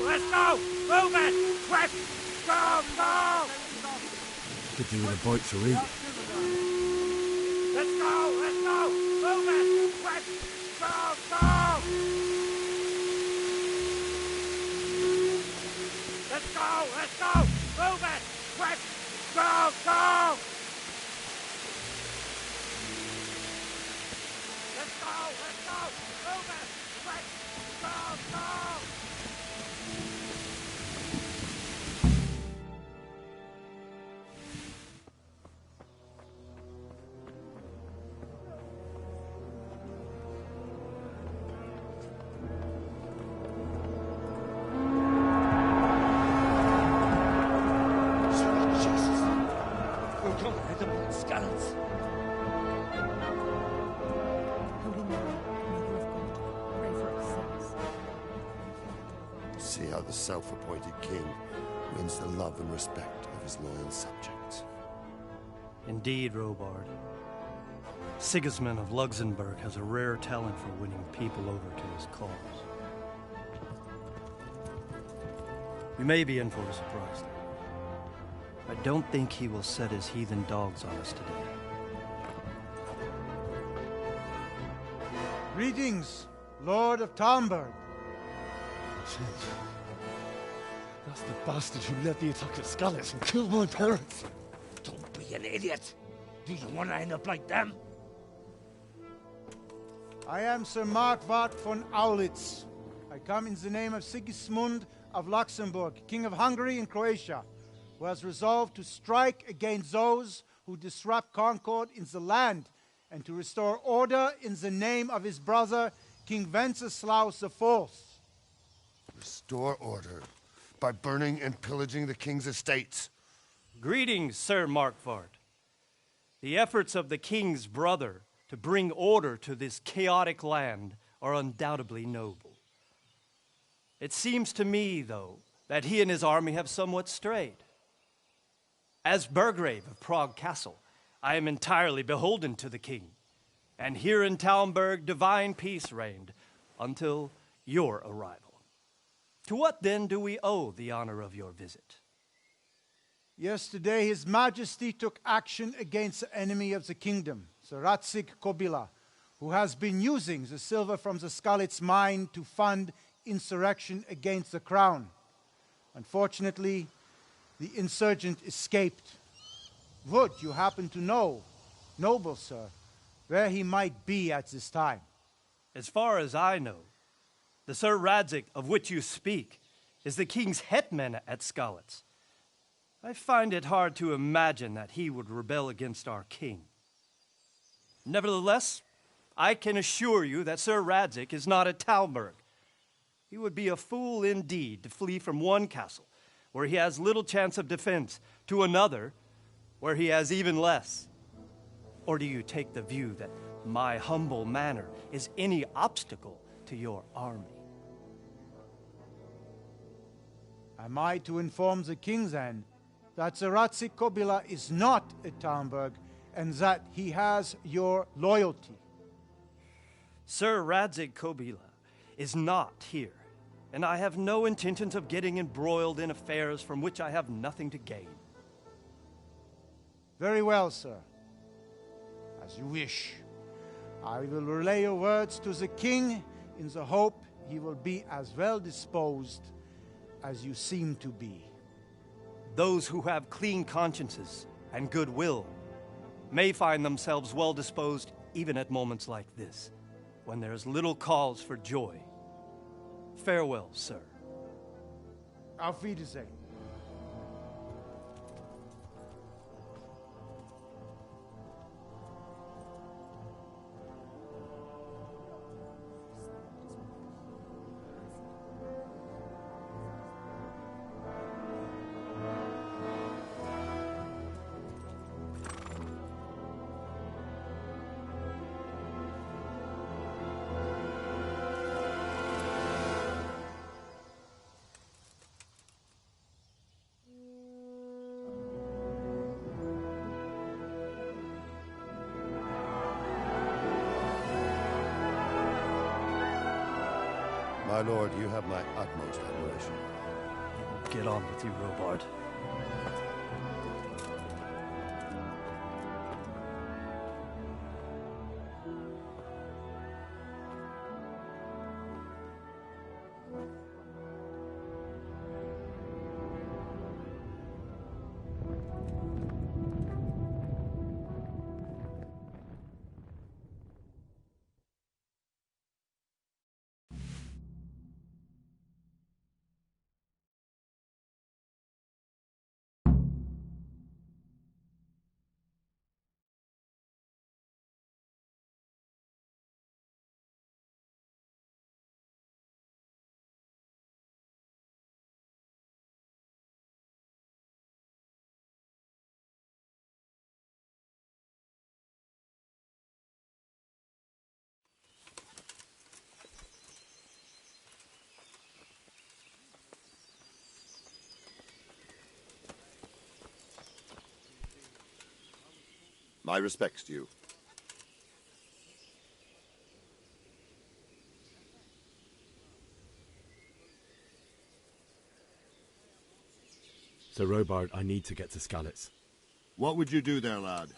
Let's go! Move it! Quick! Go! Go! Could do with a bite to eat. Let's go! Let's go! Move it! Quick! Go! Go! Let's go! Let's go! Move it! Quick! Go! Go! Let's go! Let's go! Move it! Quick! Go! Go! See how the self-appointed king wins the love and respect of his loyal subjects. Indeed, Robard. Sigismund of Luxembourg has a rare talent for winning people over to his cause. You may be in for a surprise, though. I don't think he will set his heathen dogs on us today. Greetings, Lord of Talmberg. That's the bastard who led the attack at Skalitz and killed my parents. Don't be an idiot! Do you want to end up like them? I am Sir Markwart von Aulitz. I come in the name of Sigismund of Luxembourg, King of Hungary and Croatia, who has resolved to strike against those who disrupt concord in the land and to restore order in the name of his brother, King Wenceslaus IV. Restore order by burning and pillaging the king's estates. Greetings, Sir Markwart. The efforts of the king's brother to bring order to this chaotic land are undoubtedly noble. It seems to me, though, that he and his army have somewhat strayed. As Burgrave of Prague Castle, I am entirely beholden to the king, and here in Talmberg divine peace reigned until your arrival. To what then do we owe the honor of your visit? Yesterday, His Majesty took action against the enemy of the kingdom, the Ratzik Kobila, who has been using the silver from the Skalitz mine to fund insurrection against the crown. Unfortunately, the insurgent escaped. Would you happen to know, noble sir, where he might be at this time? As far as I know, the Sir Radzik of which you speak is the king's hetman at Skalitz. I find it hard to imagine that he would rebel against our king. Nevertheless, I can assure you that Sir Radzik is not at Talmberg. He would be a fool indeed to flee from one castle, where he has little chance of defense, to another, where he has even less. Or do you take the view that my humble manner is any obstacle to your army? Am I to inform the king then that the Ratzik Kobila is not at Talmberg and that he has your loyalty? Sir Radzik Kobila is not here, and I have no intentions of getting embroiled in affairs from which I have nothing to gain. Very well, sir. As you wish. I will relay your words to the king in the hope he will be as well disposed as you seem to be. Those who have clean consciences and goodwill may find themselves well disposed even at moments like this, when there is little cause for joy. Farewell, sir. Auf Wiedersehen. My lord, you have my utmost admiration. Get on with you, Robard. My respects to you. Sir Robard, I need to get to Skalitz. What would you do there, lad?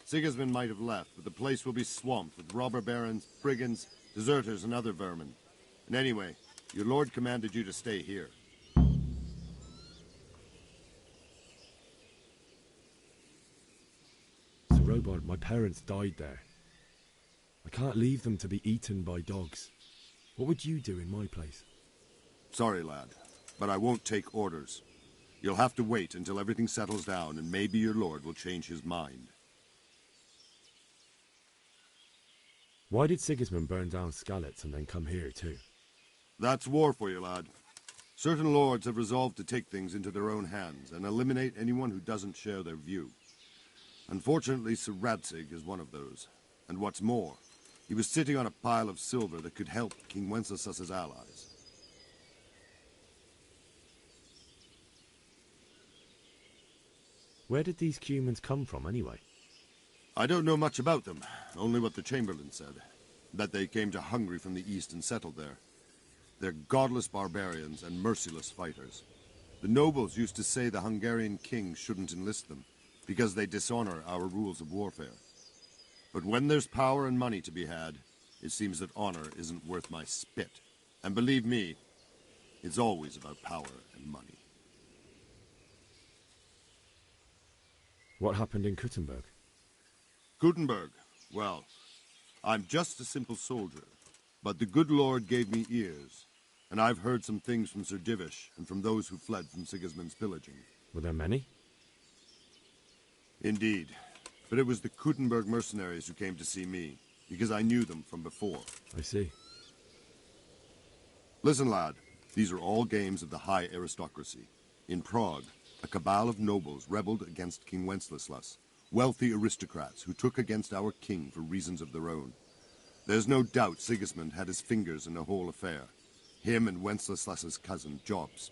Sigismund might have left, but the place will be swamped with robber barons, brigands, deserters, and other vermin. And anyway, your lord commanded you to stay here. Sir Robard, my parents died there. I can't leave them to be eaten by dogs. What would you do in my place? Sorry, lad, but I won't take orders. You'll have to wait until everything settles down, and maybe your lord will change his mind. Why did Sigismund burn down Skalitz and then come here too? That's war for you, lad. Certain lords have resolved to take things into their own hands and eliminate anyone who doesn't share their view. Unfortunately, Sir Radzig is one of those. And what's more, he was sitting on a pile of silver that could help King Wenceslas's allies. Where did these humans come from anyway? I don't know much about them, only what the Chamberlain said. That they came to Hungary from the east and settled there. They're godless barbarians and merciless fighters. The nobles used to say the Hungarian king shouldn't enlist them, because they dishonor our rules of warfare. But when there's power and money to be had, it seems that honor isn't worth my spit. And believe me, it's always about power and money. What happened in Kuttenberg? Gutenberg, well, I'm just a simple soldier, but the good Lord gave me ears, and I've heard some things from Sir Divish and from those who fled from Sigismund's pillaging. Were there many? Indeed, but it was the Kuttenberg mercenaries who came to see me, because I knew them from before. I see. Listen, lad, these are all games of the high aristocracy. In Prague, a cabal of nobles rebelled against King Wenceslas, wealthy aristocrats who took against our king for reasons of their own. There's no doubt Sigismund had his fingers in the whole affair. Him and Wenceslas's cousin, Jobst.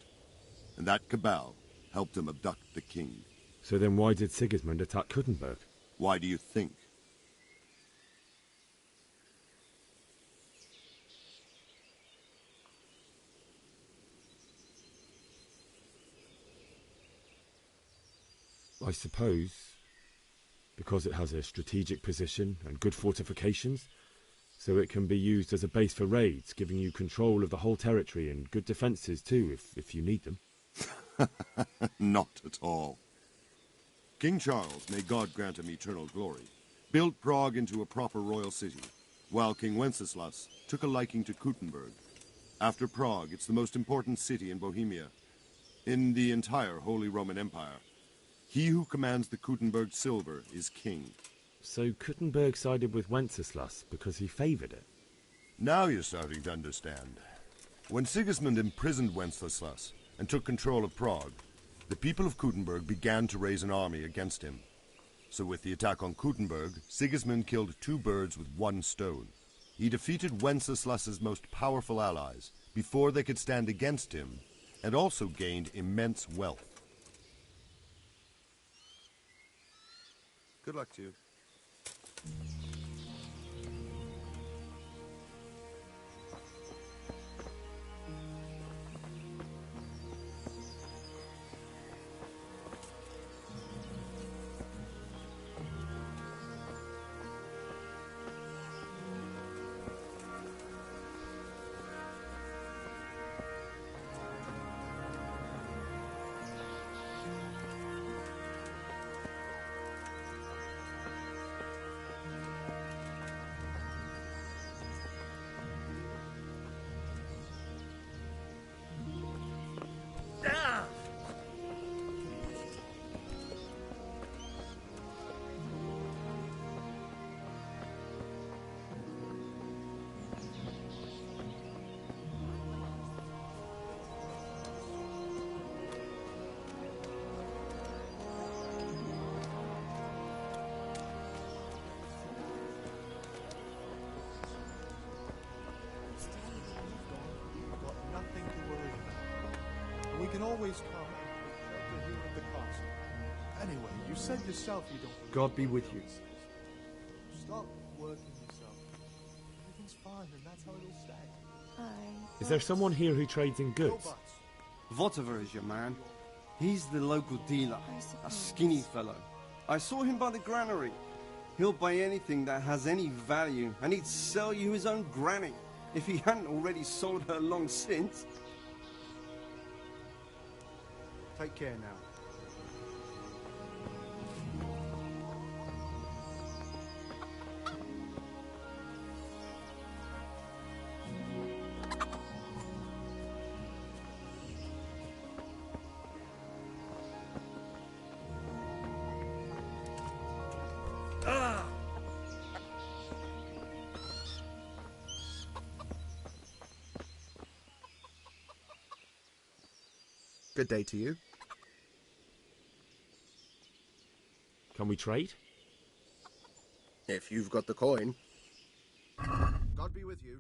And that cabal helped him abduct the king. So then why did Sigismund attack Kuttenberg? Why do you think? I suppose because it has a strategic position and good fortifications, so it can be used as a base for raids, giving you control of the whole territory and good defences too, if you need them. Not at all. King Charles, may God grant him eternal glory, built Prague into a proper royal city, while King Wenceslas took a liking to Kuttenberg. After Prague, it's the most important city in Bohemia, in the entire Holy Roman Empire. He who commands the Kuttenberg silver is king. So Kuttenberg sided with Wenceslas because he favoured it? Now you're starting to understand. When Sigismund imprisoned Wenceslas and took control of Prague, the people of Kuttenberg began to raise an army against him. So with the attack on Kuttenberg, Sigismund killed two birds with one stone. He defeated Wenceslas's most powerful allies before they could stand against him, and also gained immense wealth. Good luck to you. can always come and here at the castle. Anyway, you said yourself you don't believe God be with you. Stop working yourself. Everything's fine, and that's how it'll stay. Is there someone here who trades in No goods? buts. Votiver is your man. He's the local dealer, a skinny fellow. I saw him by the granary. He'll buy anything that has any value, and he'd sell you his own granny, if he hadn't already sold her long since. Take care now. Good day to you. Can we trade? If you've got the coin. God be with you.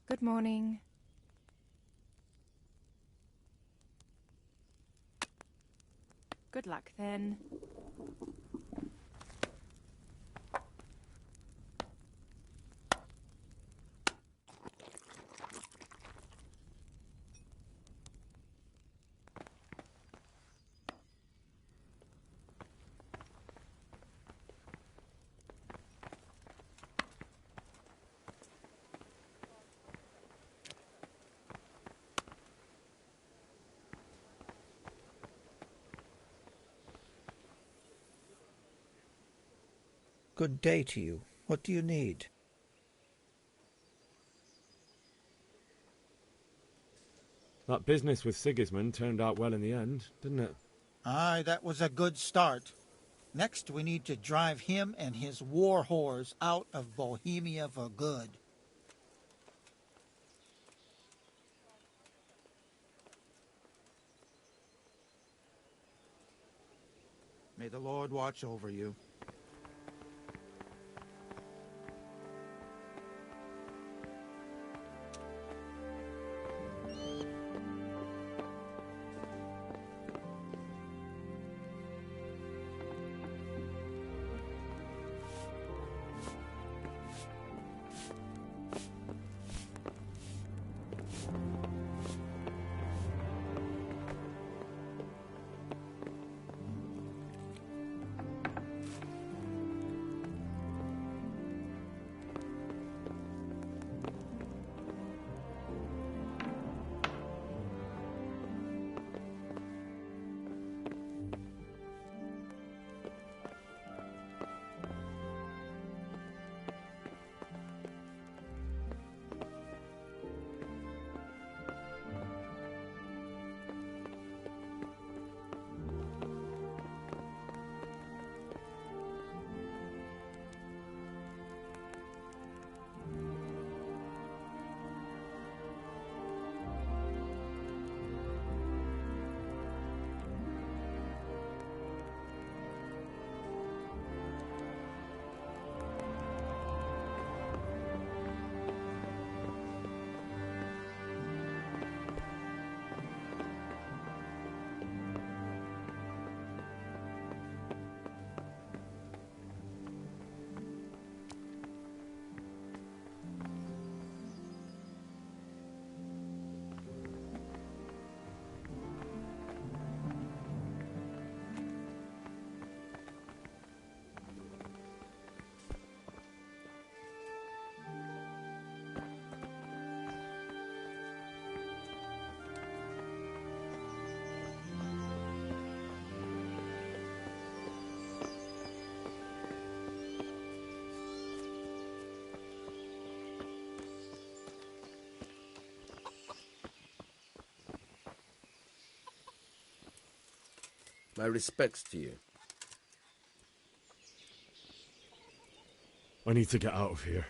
Good morning. Good luck then. Good day to you. What do you need? That business with Sigismund turned out well in the end, didn't it? Aye, that was a good start. Next, we need to drive him and his war whores out of Bohemia for good. May the Lord watch over you. My respects to you. I need to get out of here.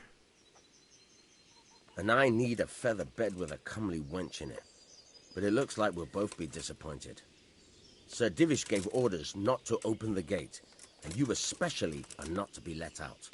And I need a feather bed with a comely wench in it. But it looks like we'll both be disappointed. Sir Divish gave orders not to open the gate, and you especially are not to be let out.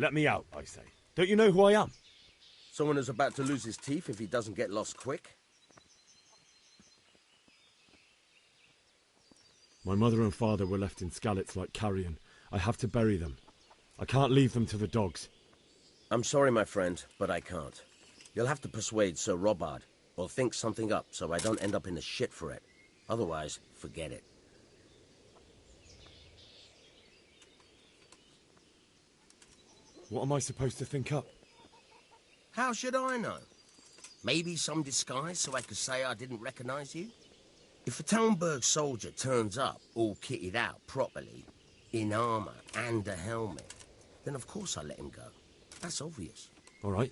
Let me out, I say. Don't you know who I am? Someone who's about to lose his teeth if he doesn't get lost quick? My mother and father were left in Skalitz like carrion. I have to bury them. I can't leave them to the dogs. I'm sorry, my friend, but I can't. You'll have to persuade Sir Robard, or think something up so I don't end up in the shit for it. Otherwise, forget it. What am I supposed to think up? How should I know? Maybe some disguise so I could say I didn't recognize you? If a Talmberg soldier turns up all kitted out properly, in armor and a helmet, then of course I let him go. That's obvious. All right.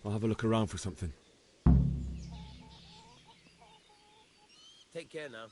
I'll have a look around for something. Take care now.